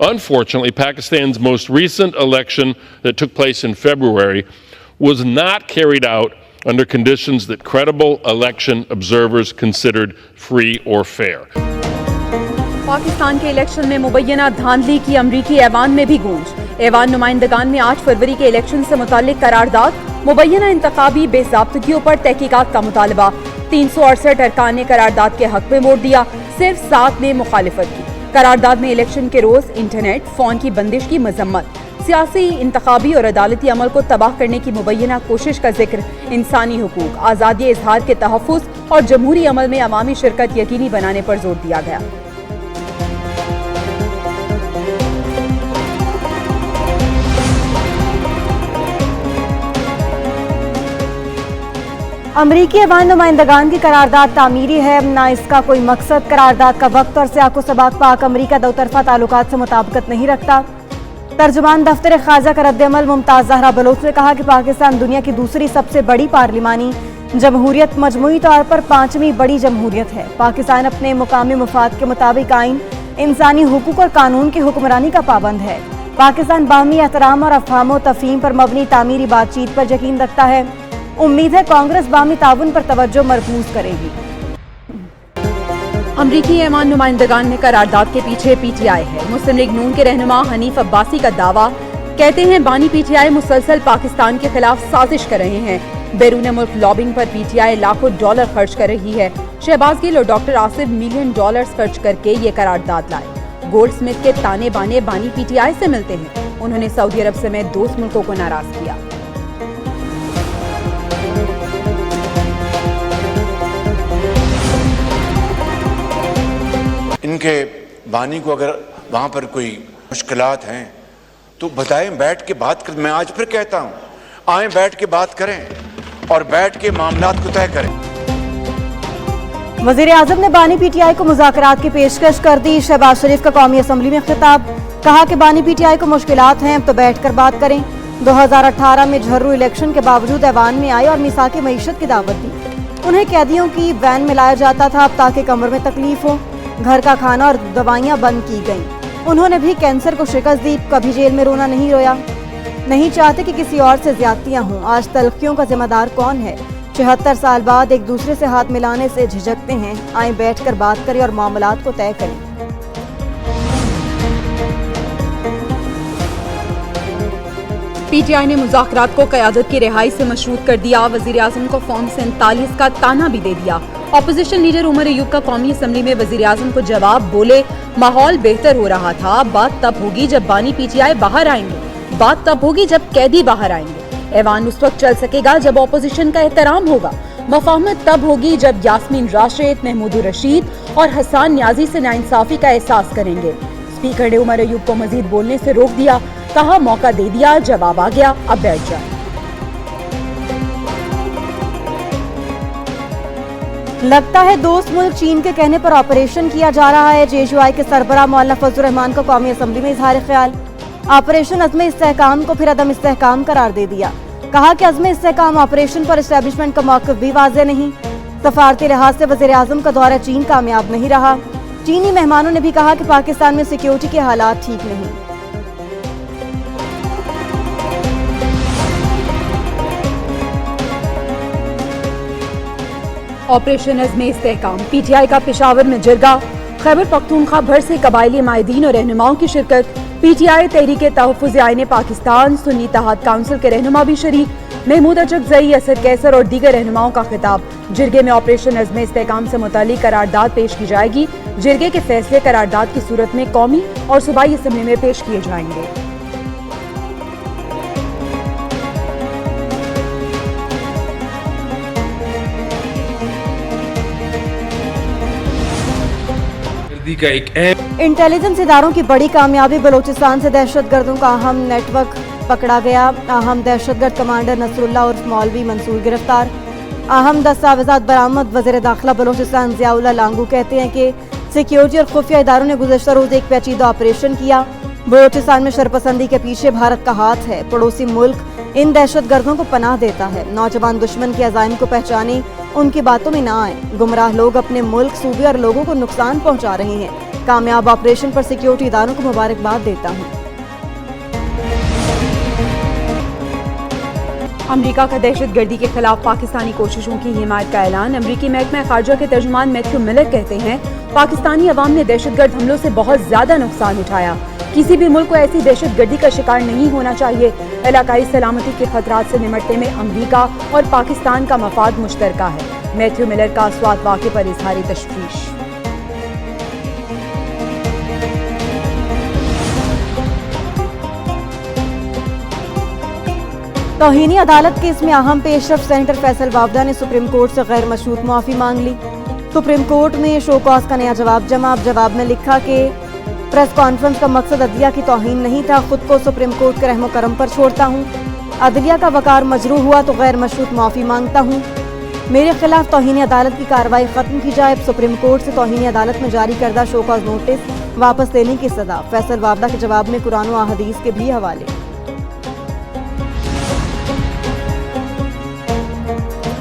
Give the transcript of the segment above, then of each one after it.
Unfortunately, Pakistan's most recent election that took place in February was not carried out under conditions that credible election observers considered free or fair. Pakistan के election में मुबैना धांधली की अमरीकी ऐवान में भी गूंज। ऐवान नुमाइंदगान में 8 फरवरी के इलेक्शन से मुतालिक करारदाद, मुबैना इंतखाबी बेज़ाब्तगियों पर तहकीकात का मुतालबा। 368 अरकान ने करारदाद के हक में वोट दिया, सिर्फ 7 ने मुखालिफत की। करारदाद में इलेक्शन के रोज इंटरनेट, फोन की बंदिश की मजम्मत, सियासी, इंतखाबी और अदालती अमल को तबाह करने की मुबैना कोशिश का जिक्र, इंसानी हुकूक, आज़ादी इजहार के तहफ़्फ़ुज़ और जमहूरी अमल में अवामी शिरकत यकीनी बनाने पर जोर दिया गया। अमरीकी ऐवान नुमाइंदगान की करारदाद तामीरी है, ना इसका कोई मकसद। करारदाद का वक्त और सियाको सबाक पाक अमरीका दो तरफा ताल्लुकात से मुताबिकत नहीं रखता। तर्जुमान दफ्तर ख़ारजा का रद्द-ए-अमल मुमताज़ ज़हरा बलोच ने कहा कि पाकिस्तान दुनिया की दूसरी सबसे बड़ी पार्लिमानी जमहूरियत, मजमूई तौर पर 5वीं बड़ी जमहूरियत है। पाकिस्तान अपने मुकामी मुफाद के मुताबिक आइन, इंसानी हुकूक और कानून की हुक्मरानी का पाबंद है। पाकिस्तान बाहमी एहतराम और अफ़हाम व तफ़हीम पर मबनी तामीरी बातचीत पर यकीन रखता है। उम्मीद है कांग्रेस बाहमी ताउन पर तवज्जो मरकूज करेगी। अमरीकी ऐवान नुमाइंदगान में करारदाद के पीछे पीटीआई है। मुस्लिम लीग नून के रहनुमा हनीफ अब्बासी का दावा, कहते हैं बानी पीटीआई मुसलसल पाकिस्तान के खिलाफ साजिश कर रहे हैं। बैरून मुल्क लॉबिंग पर पीटीआई लाखों डॉलर खर्च कर रही है। शहबाज गिल और डॉक्टर आसिफ मिलियन डॉलर्स खर्च करके ये करारदाद लाए। गोल्ड स्मिथ के ताने बाने बानी पीटीआई से मिलते हैं। उन्होंने सऊदी अरब समेत दोस्त मुल्कों को नाराज किया। इनके बानी को अगर वहाँ पर कोई मुश्किलात हैं तो बताएं, बैठ के बात करें। मैं आज फिर कहता हूँ, आएं बैठ के बात करें और बैठ के मामलात को तय करें। वज़ीर आज़म ने बानी पीटीआई को मुज़ाकरात की पेशकश कर दी। शहबाज शरीफ का कौमी असम्बली में खिताब, कहा कि बानी पीटीआई को मुश्किलात हैं तो बैठ कर बात करें। 2018 में झर्रू इलेक्शन के बावजूद ऐवान में आए और मिसाक मईशत की दावत दी। उन्हें कैदियों की वैन में लाया जाता था अब ताकि कमर में तकलीफ हो। घर का खाना और दवाइयाँ बंद की गईं। उन्होंने भी कैंसर को शिकस्त दी, कभी जेल में रोना नहीं रोया। नहीं चाहते कि किसी और से ज्यादतियाँ हों। आज तलखियों का जिम्मेदार कौन है? 74 साल बाद एक दूसरे से हाथ मिलाने से झिझकते हैं। आए बैठकर बात करें और मामलात को तय करें। पीटीआई ने मुज़ाकरात को क़यादत की रिहाई से मशरूत कर दिया। वज़ीर आज़म को फॉर्म 47 का ताना भी दे दिया। ऑपोजिशन लीडर उमर अयूब का कौमी असम्बली में वज़ीर आज़म को जवाब, बोले माहौल बेहतर हो रहा था, बात तब होगी जब बानी पीटीआई बाहर आएंगे, बात तब होगी जब कैदी बाहर आएंगे। ऐवान उस वक्त चल सकेगा जब ऑपोजिशन का एहतराम होगा। मफाहमत तब होगी जब यास्मीन राशिद, महमूद रशीद और हसन न्याजी से नाइंसाफी का एहसास करेंगे। स्पीकर ने उमर अयूब को मजीद बोलने से रोक दिया, कहा मौका दे दिया, जवाब आ गया, अब बैठ जाए। लगता है दोस्त मुल्क चीन के कहने पर ऑपरेशन किया जा रहा है। जेशुआई के सरबराह मौलाना फजलुर रहमान का कौमी असम्बली में इजहार ख्याल, ऑपरेशन अज़्म इस्तेहकाम को फिर अदम इस्तेहकाम करार दे दिया। कहा कि अज़्म इस्तेहकाम ऑपरेशन पर एस्टेब्लिशमेंट का मौक़िफ़ भी वाज़ेह नहीं। सफारती लिहाज से वज़ीर आज़म का दौरा चीन कामयाब नहीं रहा। चीनी मेहमानों ने भी कहा कि पाकिस्तान में सिक्योरिटी के हालात ठीक नहीं। ऑपरेशन अज़्म इस्तेहकाम, पीटीआई का पेशावर में जरगा, खैबर पख्तूनख्वा भर से कबायली माहिदीन और रहनुमाओं की शिरकत। पीटीआई तहरीक तहफ़्फ़ुज़ आईन पाकिस्तान सुन्नी इत्तेहाद काउंसिल के रहनुमा भी शरीक। महमूद अचकज़ई, असद कैसर और दीगर रहनुमाओं का खिताब। जिरगे में ऑपरेशन अज़्म इस्तेहकाम से मुतालिक करारदाद पेश की जाएगी। जिरगे के फैसले करारदाद की सूरत में कौमी और सूबाई असम्बली में पेश किए जाएंगे। इंटेलिजेंस इदारों की बड़ी कामयाबी, बलोचिस्तान से दहशतगर्दों का अहम नेटवर्क पकड़ा गया। अहम दहशतगर्द कमांडर नसरुल्लाह उर्फ मौलवी मंसूर गिरफ्तार। अहम दस्तावेजात बरामद। वज़ीर दाखिला बलोचिस्तान ज़ियाउल्लाह लांगू कहते हैं कि सिक्योरिटी और खुफिया इदारों ने गुज़श्ता रोज एक पेचीदा ऑपरेशन किया। बलोचिस्तान में शरपसंदी के पीछे भारत का हाथ है। पड़ोसी मुल्क इन दहशतगर्दों को पनाह देता है। नौजवान दुश्मन के अज़ाइम को पहचाने ان کی باتوں میں نہ آئیں. گمراہ لوگ اپنے ملک، صوبے اور لوگوں کو نقصان پہنچا رہے ہیں. کامیاب آپریشن پر سیکیورٹی اداروں کو مبارکباد دیتا ہوں. امریکہ کا دہشت گردی کے خلاف پاکستانی کوششوں کی حمایت کا اعلان. امریکی محکمہ خارجہ کے ترجمان میتھیو ملر کہتے ہیں پاکستانی عوام نے دہشت گرد حملوں سے بہت زیادہ نقصان اٹھایا. کسی بھی ملک کو ایسی دہشت گردی کا شکار نہیں ہونا چاہیے. علاقائی سلامتی کے خطرات سے نمٹنے میں امریکہ اور پاکستان کا مفاد مشترکہ ہے. میتھیو ملر کا سوات واقعے پر اظہار تشویش. توہین عدالت کیس میں اہم پیش رفت. سینیٹر فیصل وابدہ نے سپریم کورٹ سے غیر مشروط معافی مانگ لی. سپریم کورٹ میں شو کاز کا نیا جواب جمع. اب جواب میں لکھا کہ پریس کانفرنس کا مقصد عدلیہ کی توہین نہیں تھا. خود کو سپریم کورٹ کے رحم و کرم پر چھوڑتا ہوں. عدلیہ کا وقار مجروح ہوا تو غیر مشروط معافی مانگتا ہوں. میرے خلاف توہین عدالت کی کارروائی ختم کی جائے. سپریم کورٹ سے توہین عدالت میں جاری کردہ شو کاز نوٹس واپس لینے کی سزا. فیصل وابدہ کے جواب میں قرآن و احادیث کے بھی حوالے.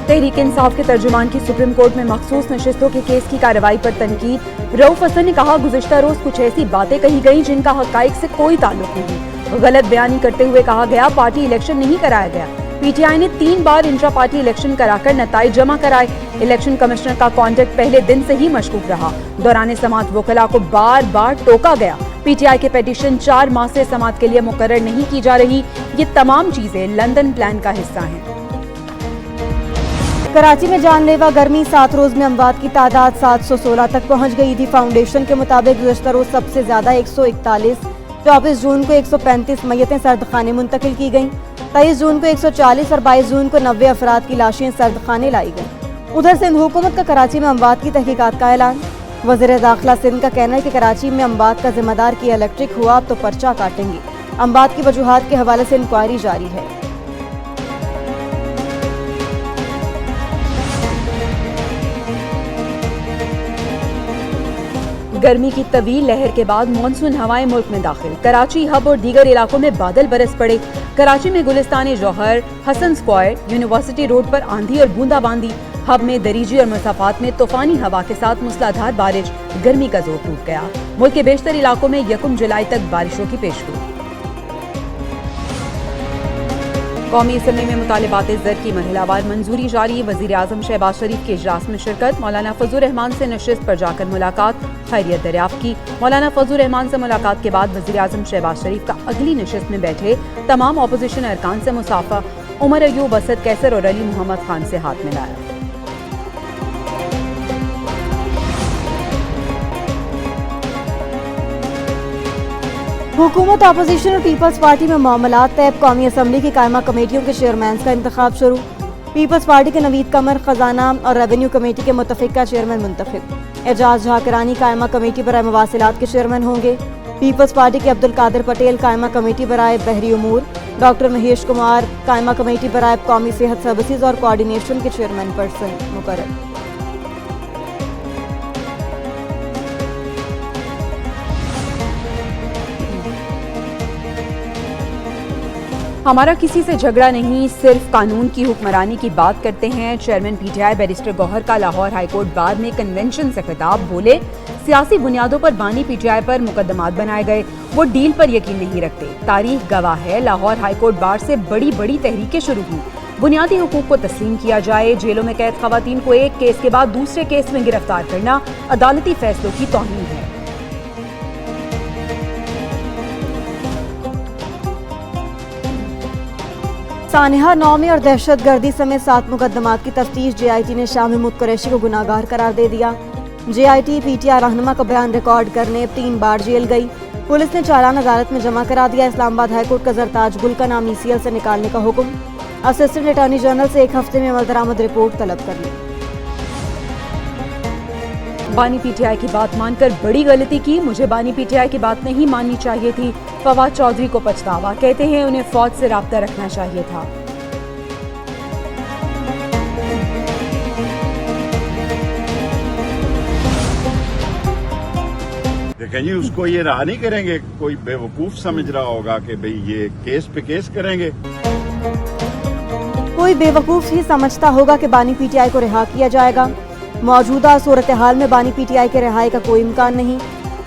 تحریک انصاف کے ترجمان کی سپریم کورٹ میں مخصوص نشستوں کے کیس کی کارروائی پر تنقید. رؤف حسن نے کہا گزشتہ روز کچھ ایسی باتیں کہی گئیں جن کا حقائق سے کوئی تعلق نہیں. غلط بیانی کرتے ہوئے کہا گیا پارٹی الیکشن نہیں کرایا گیا. پی ٹی آئی نے 3 بار انٹرا پارٹی الیکشن کرا کر نتائج جمع کرائے. الیکشن کمشنر کا کانٹیکٹ پہلے دن سے ہی مشکوک رہا. دوران سماعت وکلاء کو بار بار ٹوکا گیا. پی ٹی آئی کے پیٹیشن 4 ماہ سے سماعت کے لیے مقرر نہیں کی جا رہی. یہ تمام چیزیں لندن پلان کا حصہ ہیں. کراچی میں جان لیوا گرمی. 7 روز میں اموات کی تعداد 716 تک پہنچ گئی تھی. فاؤنڈیشن کے مطابق گزشتہ روز سب سے زیادہ 141. 24 جون کو 135 میتیں سرد خانے منتقل کی گئیں. 23 جون کو 140 اور 22 جون کو 90 افراد کی لاشیں سرد خانے لائی گئیں. ادھر سندھ حکومت کا کراچی میں اموات کی تحقیقات کا اعلان. وزیر داخلہ سندھ کا کہنا ہے کہ کراچی میں اموات کا ذمہ دار کی الیکٹرک ہوا اب تو پرچہ کاٹیں گے. اموات کی وجوہات کے حوالے سے انکوائری جاری ہے. گرمی کی طویل لہر کے بعد مانسون ہوائیں ملک میں داخل. کراچی ہب اور دیگر علاقوں میں بادل برس پڑے. کراچی میں گلستان جوہر، حسن اسکوائر، یونیورسٹی روڈ پر آندھی اور بوندا باندی. ہب میں دریجی اور مسافات میں طوفانی ہوا کے ساتھ موسلادھار بارش. گرمی کا زور ٹوٹ گیا. ملک کے بیشتر علاقوں میں 1 جولائی تک بارشوں کی پیشگوئی. قومی اسمبلی میں مطالبات زر کی مرحلہ وار منظوری جاری. وزیر اعظم شہباز شریف کے اجلاس میں شرکت. مولانا فضل الرحمان سے نشست پر جا کر ملاقات، خیریت دریافت کی. مولانا فضل الرحمان سے ملاقات کے بعد وزیر اعظم شہباز شریف کا اگلی نشست میں بیٹھے تمام اپوزیشن ارکان سے مصافحہ. عمر ایوب، اسد کیسر اور علی محمد خان سے ہاتھ ملایا. حکومت، اپوزیشن اور پیپلز پارٹی میں معاملات طے. قومی اسمبلی کی قائمہ کمیٹیوں کے چیئرمینز کا انتخاب شروع. پیپلز پارٹی کے نوید قمر خزانہ اور ریونیو کمیٹی کے متفقہ چیئرمین منتخب. اعجاز جھاکرانی قائمہ کمیٹی برائے مواصلات کے چیئرمین ہوں گے. پیپلز پارٹی کے عبدالقادر پٹیل قائمہ کمیٹی برائے بحری امور. ڈاکٹر مہیش کمار قائمہ کمیٹی برائے قومی صحت سروسز اور کوارڈینیشن کے چیئرمین پرسن مقرر. ہمارا کسی سے جھگڑا نہیں، صرف قانون کی حکمرانی کی بات کرتے ہیں. Chairman P T I barrister Gohar کا لاہور ہائی کورٹ بار میں کنونشن سے خطاب. بولے سیاسی بنیادوں پر بانی پی ٹی آئی پر مقدمات بنائے گئے، وہ ڈیل پر یقین نہیں رکھتے. تاریخ گواہ ہے لاہور ہائی کورٹ بار سے بڑی بڑی تحریکیں شروع ہوئی. بنیادی حقوق کو تسلیم کیا جائے. جیلوں میں قید خواتین کو ایک کیس کے بعد دوسرے کیس میں گرفتار کرنا عدالتی فیصلوں کی توہین ہے. سانحہ 9 میں اور دہشت گردی سمیت 7 مقدمات کی تفتیش. جے آئی ٹی نے شاہ محمود قریشی کو گناہ گار قرار دے دیا. جے آئی ٹی پی ٹی آئی رہنما کا بیان ریکارڈ کرنے 3 بار جیل گئی. پولیس نے چالان عدالت میں جمع کرا دیا. اسلام آباد ہائی کورٹ کا زرتاج گل کا نام ای سی ایل سے نکالنے کا حکم. اسسٹنٹ اٹارنی جنرل سے 1 ہفتے میں عمل درآمد رپورٹ طلب کر لی. بانی پی ٹی آئی کی بات مان کر بڑی غلطی کی. مجھے بانی پی ٹی آئی کی بات نہیں ماننی چاہیے تھی. فواد چودھری کو پچھتاوا. کہتے ہیں انہیں فوج سے رابطہ رکھنا چاہیے تھا. دیکھیں جی، اس کو یہ رہا نہیں کریں گے. کوئی بے وقوف سمجھ رہا ہوگا کہ بھئی یہ کیس پہ کیس کریں گے. कोई बेवकूफ़ ही समझता होगा कि बानी पीटीआई को रिहा किया जाएगा। मौजूदा सूरत हाल में बानी पीटीआई के रिहाई का कोई इम्कान नहीं।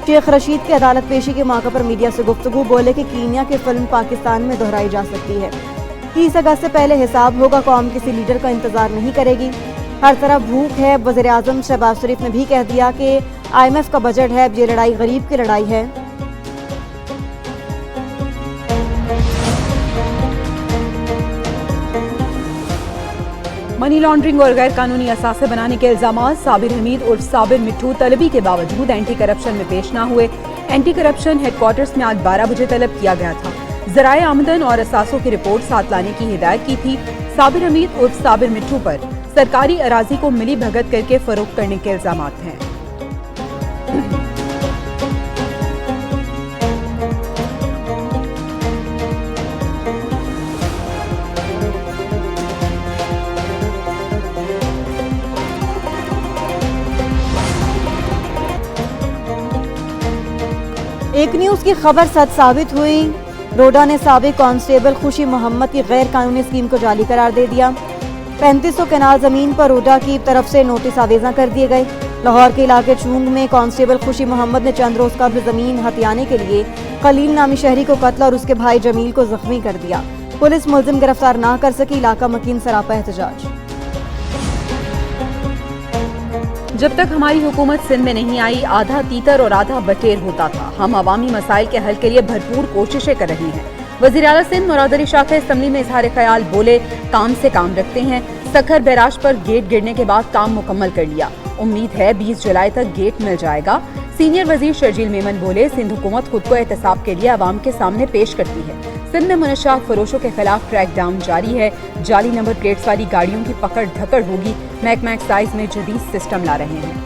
शेख रशीद की अदालत पेशी के मौके पर मीडिया से गुफ्तगू, बोले कि कीनिया की फिल्म पाकिस्तान में दोहराई जा सकती है। 30 अगस्त से पहले हिसाब होगा, कौम किसी लीडर का इंतजार नहीं करेगी। हर तरफ भूख है। वज़ीर आज़म शहबाज शरीफ ने भी कह दिया कि IMF का बजट है, अब ये लड़ाई गरीब की लड़ाई है। मनी लॉन्ड्रिंग और गैर कानूनी असासे बनाने के इल्जामात, साबिर हमीद उर्फ साबिर मिट्ठू तलबी के बावजूद एंटी करप्शन में पेश न हुए। एंटी करप्शन हेडक्वार्टर्स में आज 12 बजे तलब किया गया था। ज़राए आमदन और असासों की रिपोर्ट साथ लाने की हिदायत की थी। साबिर हमीद उर्फ साबिर मिट्ठू पर सरकारी अराजी को मिली भगत करके फरोख्त करने के इल्जामात हैं। एक न्यूज़ की खबर सच साबित हुई। रोडा ने साबिक कांस्टेबल खुशी मोहम्मद की गैर कानूनी स्कीम को जाली करार दे दिया। 3500 कनाल ज़मीन पर रोडा की तरफ से नोटिस आवेज़ा कर दिए गए। लाहौर के इलाके चूंग में कांस्टेबल खुशी मोहम्मद ने चंद रोज़ कबल ज़मीन हथियाने के लिए खलील नामी शहरी को कत्ल और उसके भाई जमील को जख्मी कर दिया। पुलिस मुलजिम गिरफ्तार ना कर सकी, इलाका मकीन सरापा एहतजाज। जब तक हमारी हुकूमत सिंध में नहीं आई, आधा तीतर और आधा बटेर होता था। हम अवामी मसाइल के हल के लिए भरपूर कोशिशें कर रहे हैं। वज़ीर आला सिंध मुराद अली शाह का असम्बली में इजहार ख्याल, बोले काम से काम रखते हैं। सखर बैराज पर गेट गिरने के बाद काम मुकम्मल कर लिया, उम्मीद है 20 जुलाई तक गेट मिल जाएगा। सीनियर वजीर शर्जील मेमन बोले सिंध हुकूमत खुद को एहतसाब के लिए अवाम के सामने पेश करती है। सिंध में मुनशात फरोशों के खिलाफ क्रैक डाउन जारी है। जाली नंबर प्लेट्स वाली गाड़ियों की पकड़ धकड़ होगी। महकमा एक्साइज में जदीद सिस्टम ला रहे हैं।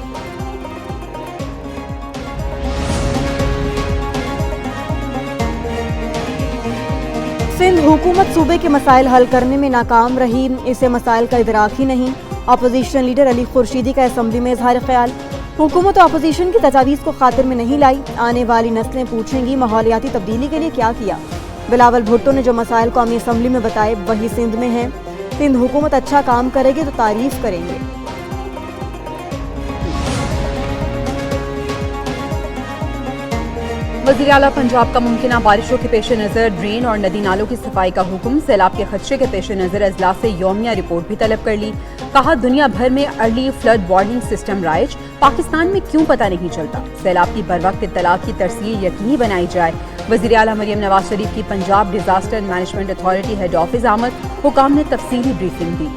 सिंध हुकूमत सूबे के मसाइल हल करने में नाकाम रही, इसे मसाइल का इदराक ही नहीं। अपोजिशन लीडर अली खुर्शीदी का असम्बली में इजहार ख्याल, हुकूमत और अपोजिशन की तजावीज़ को खातिर में नहीं लाई। आने वाली नस्लें पूछेंगी माहौलियाती तब्दीली के लिए क्या किया। बिलावल भुट्टो ने जो मसाइल कौमी असम्बली में बताए वही सिंध में हैं। सिंध हुकूमत अच्छा काम करेगी तो तारीफ करेंगे। वज़ीर आला पंजाब का मुमकिना बारिशों के पेश नज़र ड्रेन और नदी नालों की सफाई का हुक्म। सैलाब के खदशे के पेश नज़र अजलास से यौमिया रिपोर्ट भी तलब कर ली। कहा दुनिया भर में early flood warning system rise, Pakistan में क्यों पता नहीं चलता। सैलाब की बरवक्त इत्तला की तरसील यकीनी बनाई जाए। वज़ीर आला मरियम नवाज शरीफ की Punjab disaster management authority head office आमद, हुकाम ने तफसीली ब्रीफिंग दी।